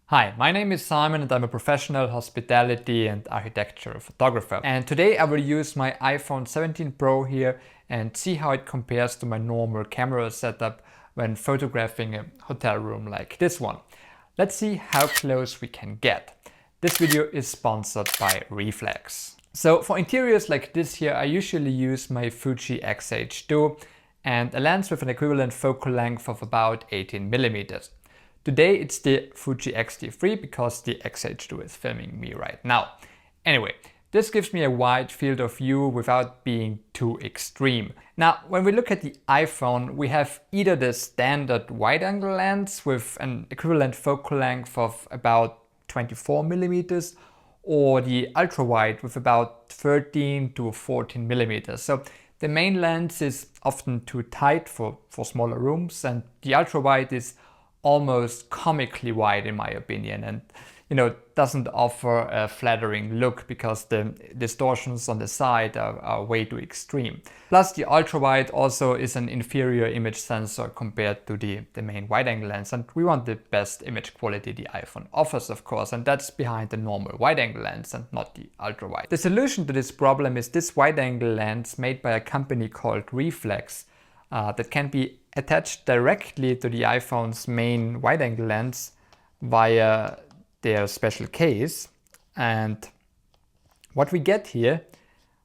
Hi, my name is Simon and I'm a professional hospitality and architecture photographer. And today I will use my iPhone 17 Pro here and see how it compares to my normal camera setup when photographing a hotel room like this one. Let's see how close we can get. This video is sponsored by REEFLEX. So for interiors like this here, I usually use my Fuji X-H2 and a lens with an equivalent focal length of about 18 millimeters. Today it's the Fuji X-T3 because the X-H2 is filming me right now. Anyway, this gives me a wide field of view without being too extreme. Now, when we look at the iPhone, we have either the standard wide-angle lens with an equivalent focal length of about 24 millimeters or the ultra-wide with about 13 to 14 millimeters. So the main lens is often too tight for smaller rooms, and the ultra-wide is almost comically wide in my opinion, and doesn't offer a flattering look because the distortions on the side are way too extreme. Plus the ultra wide also is an inferior image sensor compared to the main wide angle lens, and we want the best image quality the iPhone offers, of course, and that's behind the normal wide angle lens and not the ultra wide. The solution to this problem is this wide angle lens made by a company called REEFLEX that can be attached directly to the iPhone's main wide-angle lens via their special case. And what we get here,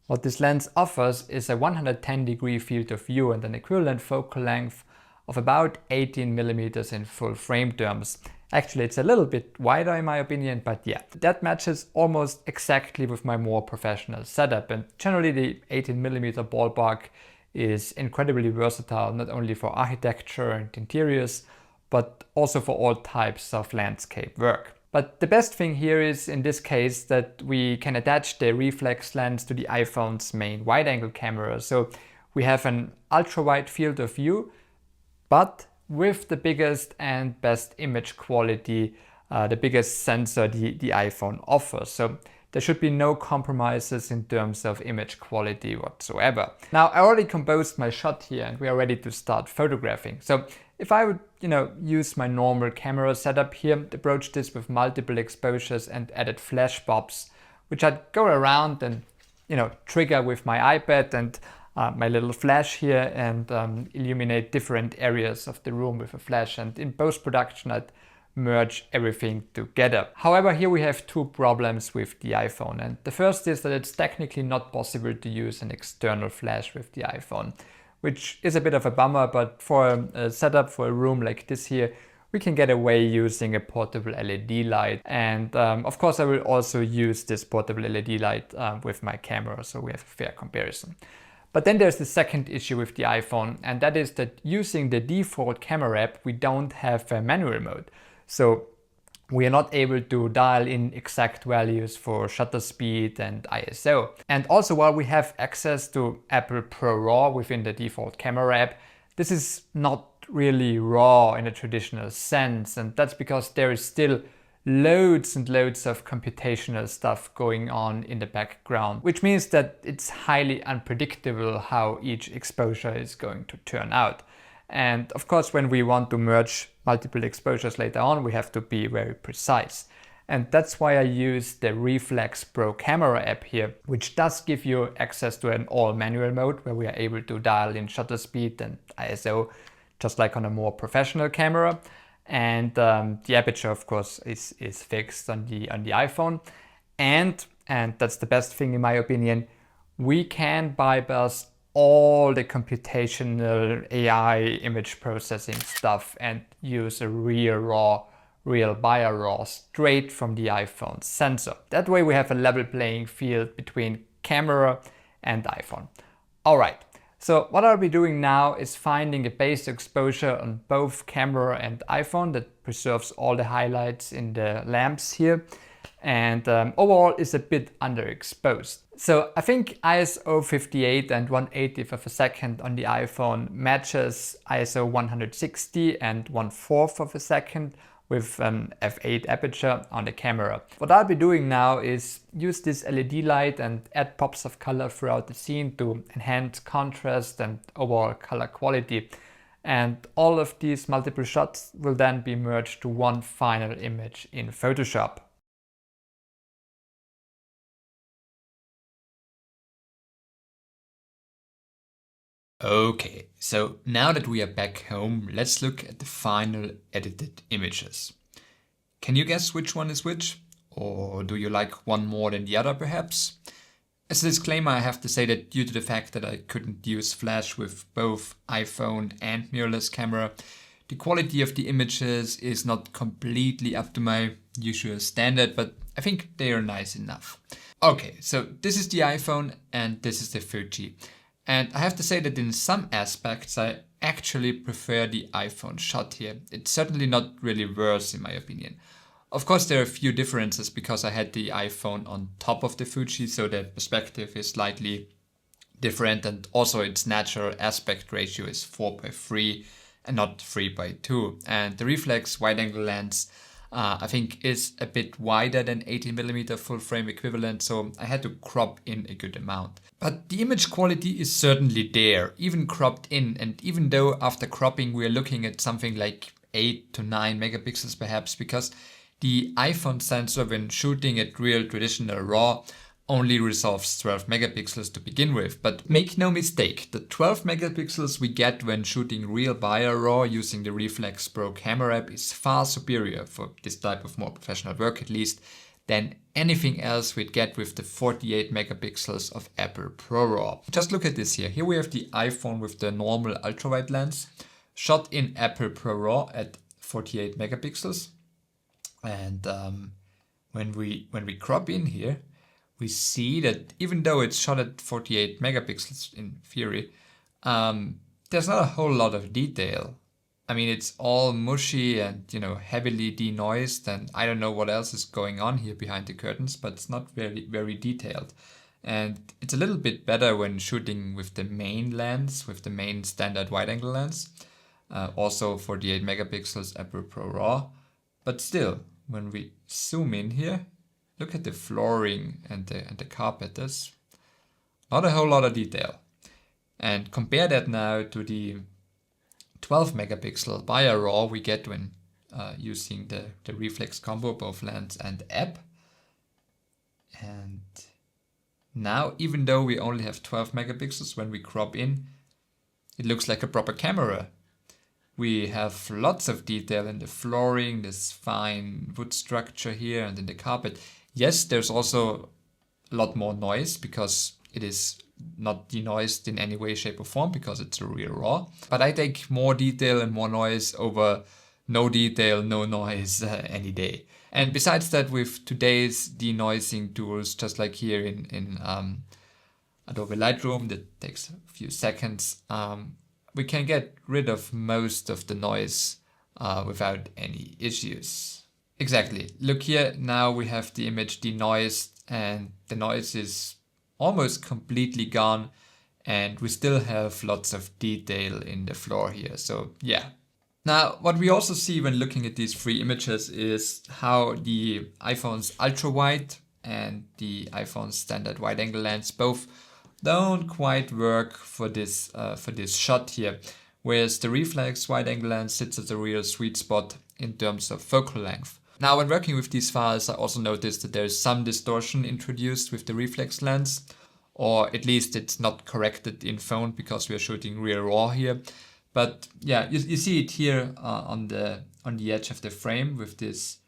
what this lens offers, is a 110-degree field of view and an equivalent focal length of about 18 millimeters in full frame terms. Actually, it's a little bit wider in my opinion, but yeah, that matches almost exactly with my more professional setup. And generally the 18 millimeter ballpark is incredibly versatile, not only for architecture and interiors, but also for all types of landscape work. But the best thing here is, in this case, that we can attach the reflex lens to the iPhone's main wide-angle camera. So we have an ultra-wide field of view, but with the biggest and best image quality, the biggest sensor the iPhone offers. So there should be no compromises in terms of image quality whatsoever. Now, I already composed my shot here and we are ready to start photographing. So if I would, use my normal camera setup here, approach this with multiple exposures and added flash bulbs, which I'd go around and, trigger with my iPad and my little flash here and illuminate different areas of the room with a flash. And in post-production, I'd merge everything together. However, here we have two problems with the iPhone, and the first is that it's technically not possible to use an external flash with the iPhone, which is a bit of a bummer, but for a setup for a room like this here, we can get away using a portable LED light. And of course I will also use this portable LED light with my camera, so we have a fair comparison. But then there's the second issue with the iPhone, and that is that using the default camera app, we don't have a manual mode. So we are not able to dial in exact values for shutter speed and ISO. And also, while we have access to Apple Pro RAW within the default camera app, this is not really RAW in a traditional sense. And that's because there is still loads and loads of computational stuff going on in the background, which means that it's highly unpredictable how each exposure is going to turn out. And of course, when we want to merge multiple exposures later on, we have to be very precise. And that's why I use the REEFLEX Pro camera app here, which does give you access to an all manual mode where we are able to dial in shutter speed and ISO, just like on a more professional camera. And the aperture, of course, is fixed on the iPhone. And that's the best thing in my opinion, we can bypass all the computational AI image processing stuff and use a real bio raw straight from the iPhone sensor. That way we have a level playing field between camera and iPhone. Alright, so what I'll be doing now is finding a base exposure on both camera and iPhone that preserves all the highlights in the lamps here, and overall is a bit underexposed. So I think ISO 58 and 1/80th of a second on the iPhone matches ISO 160 and 1/4 of a second with an f8 aperture on the camera. What I'll be doing now is use this LED light and add pops of color throughout the scene to enhance contrast and overall color quality. and all of these multiple shots will then be merged to one final image in Photoshop. Okay, so now that we are back home, let's look at the final edited images. Can you guess which one is which? Or do you like one more than the other perhaps? As a disclaimer, I have to say that due to the fact that I couldn't use flash with both iPhone and mirrorless camera, the quality of the images is not completely up to my usual standard, but I think they are nice enough. Okay, so this is the iPhone and this is the Fuji. And I have to say that in some aspects I actually prefer the iPhone shot here. It's certainly not really worse in my opinion. Of course there are a few differences because I had the iPhone on top of the Fuji, so the perspective is slightly different, and also its natural aspect ratio is 4:3 and not 3:2. And the reflex wide angle lens I think is a bit wider than 18mm full frame equivalent, so I had to crop in a good amount. But the image quality is certainly there, even cropped in, and even though after cropping we are looking at something like 8 to 9 megapixels perhaps, because the iPhone sensor when shooting at real traditional RAW only resolves 12 megapixels to begin with. But make no mistake, the 12 megapixels we get when shooting real bio RAW using the REEFLEX Pro camera app is far superior, for this type of more professional work at least, than anything else we'd get with the 48 megapixels of Apple ProRAW. Just look at this here. Here we have the iPhone with the normal ultrawide lens, shot in Apple ProRAW at 48 megapixels. And when we crop in here, we see that even though it's shot at 48 megapixels in theory, there's not a whole lot of detail. I mean, it's all mushy and, heavily denoised, and I don't know what else is going on here behind the curtains, but it's not very, very detailed. And it's a little bit better when shooting with the main lens, with the main standard wide angle lens, also 48 megapixels Apple ProRAW. But still, when we zoom in here, look at the flooring and the carpet. There's not a whole lot of detail. And compare that now to the 12 megapixel bio RAW we get when using the reflex combo, both lens and app. And now, even though we only have 12 megapixels when we crop in, it looks like a proper camera. We have lots of detail in the flooring, this fine wood structure here, and in the carpet. Yes, there's also a lot more noise because it is not denoised in any way, shape or form because it's a real RAW. But I take more detail and more noise over no detail, no noise any day. And besides that, with today's denoising tools, just like here in Adobe Lightroom, that takes a few seconds, we can get rid of most of the noise without any issues. Exactly. Look here, now we have the image denoised and the noise is almost completely gone, and we still have lots of detail in the floor here. So yeah. Now, what we also see when looking at these three images is how the iPhone's ultra wide and the iPhone's standard wide angle lens both don't quite work for this shot here, whereas the reflex wide angle lens sits at a real sweet spot in terms of focal length. Now, when working with these files, I also noticed that there is some distortion introduced with the reflex lens, or at least it's not corrected in phone because we are shooting real RAW here. But yeah, you see it here on the edge of the frame with this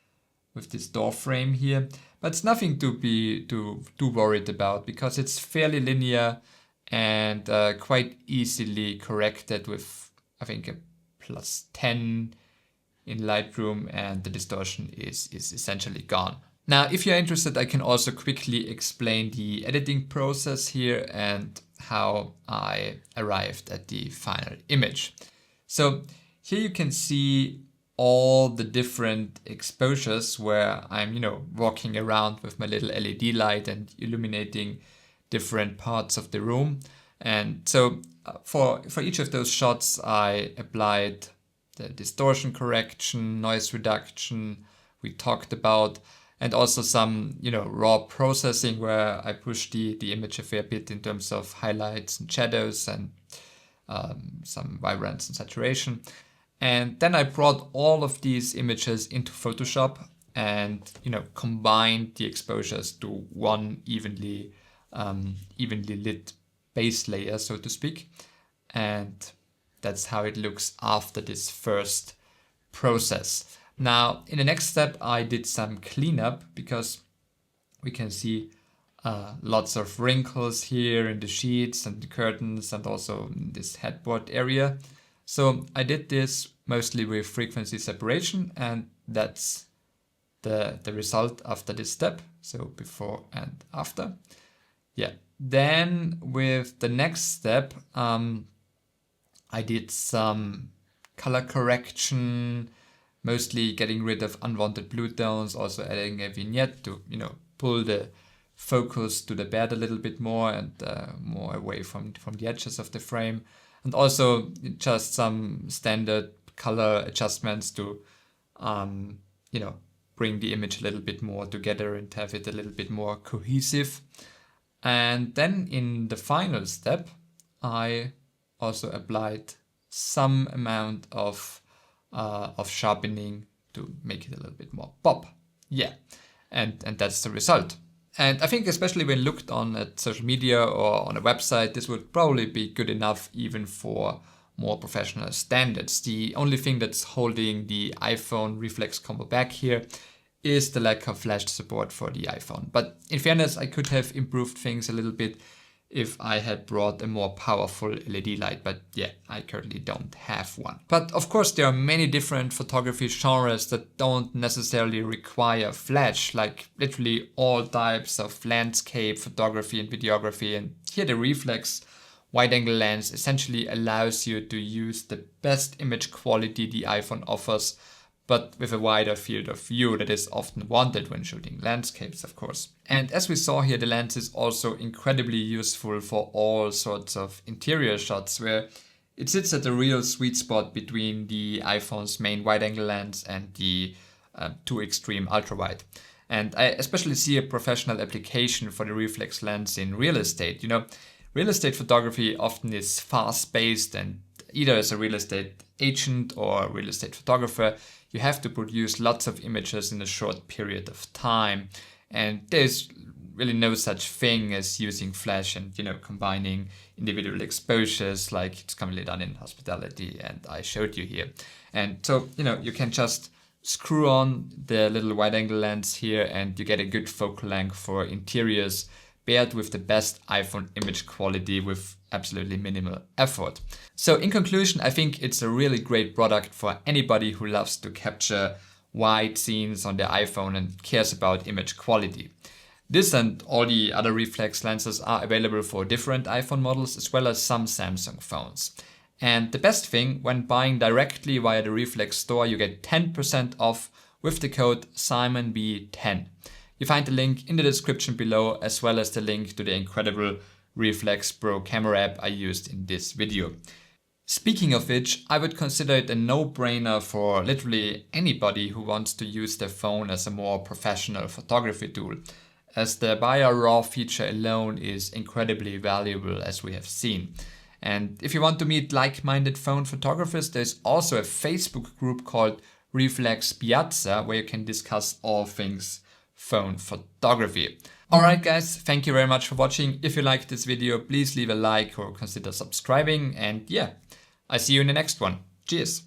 door frame here. But it's nothing to be too worried about because it's fairly linear and quite easily corrected with, I think, a +10 in Lightroom, and the distortion is essentially gone. Now, if you're interested, I can also quickly explain the editing process here and how I arrived at the final image. So here you can see all the different exposures where I'm, walking around with my little LED light and illuminating different parts of the room. And so for each of those shots, I applied the distortion correction, noise reduction we talked about, and also some, raw processing where I pushed the image a fair bit in terms of highlights and shadows and some vibrance and saturation. And then I brought all of these images into Photoshop and, combined the exposures to one evenly lit base layer, so to speak. And that's how it looks after this first process. Now, in the next step, I did some cleanup because we can see lots of wrinkles here in the sheets and the curtains and also in this headboard area. So I did this mostly with frequency separation, and that's the result after this step. So before and after. Yeah. Then with the next step, I did some color correction, mostly getting rid of unwanted blue tones, also adding a vignette to, pull the focus to the bed a little bit more and more away from the edges of the frame. And also just some standard color adjustments to, bring the image a little bit more together and have it a little bit more cohesive. And then in the final step, I also applied some amount of sharpening to make it a little bit more pop. Yeah, and that's the result. And I think especially when looked on at social media or on a website, this would probably be good enough even for more professional standards. The only thing that's holding the iPhone REEFLEX combo back here is the lack of flash support for the iPhone. But in fairness, I could have improved things a little bit if I had brought a more powerful LED light, but yeah, I currently don't have one. But of course, there are many different photography genres that don't necessarily require flash, like literally all types of landscape photography and videography. And here the REEFLEX wide-angle lens essentially allows you to use the best image quality the iPhone offers, but with a wider field of view that is often wanted when shooting landscapes, of course. And as we saw here, the lens is also incredibly useful for all sorts of interior shots, where it sits at the real sweet spot between the iPhone's main wide-angle lens and the too extreme ultra-wide. And I especially see a professional application for the REEFLEX lens in real estate. Real estate photography often is fast-paced, and either as a real estate agent or real estate photographer, you have to produce lots of images in a short period of time. And there's really no such thing as using flash and, combining individual exposures like it's commonly done in hospitality and I showed you here. And so, you can just screw on the little wide angle lens here and you get a good focal length for interiors paired with the best iPhone image quality with absolutely minimal effort. So in conclusion, I think it's a really great product for anybody who loves to capture wide scenes on their iPhone and cares about image quality. This and all the other REEFLEX lenses are available for different iPhone models as well as some Samsung phones. And the best thing, when buying directly via the REEFLEX store, you get 10% off with the code SIMONB10. You find the link in the description below, as well as the link to the incredible REEFLEX Pro camera app I used in this video. Speaking of which, I would consider it a no-brainer for literally anybody who wants to use their phone as a more professional photography tool, as the Buy a RAW feature alone is incredibly valuable, as we have seen. And if you want to meet like-minded phone photographers, there's also a Facebook group called REEFLEX Piazza, where you can discuss all things phone photography. Alright guys, thank you very much for watching. If you liked this video, please leave a like or consider subscribing, and yeah, I see you in the next one. Cheers!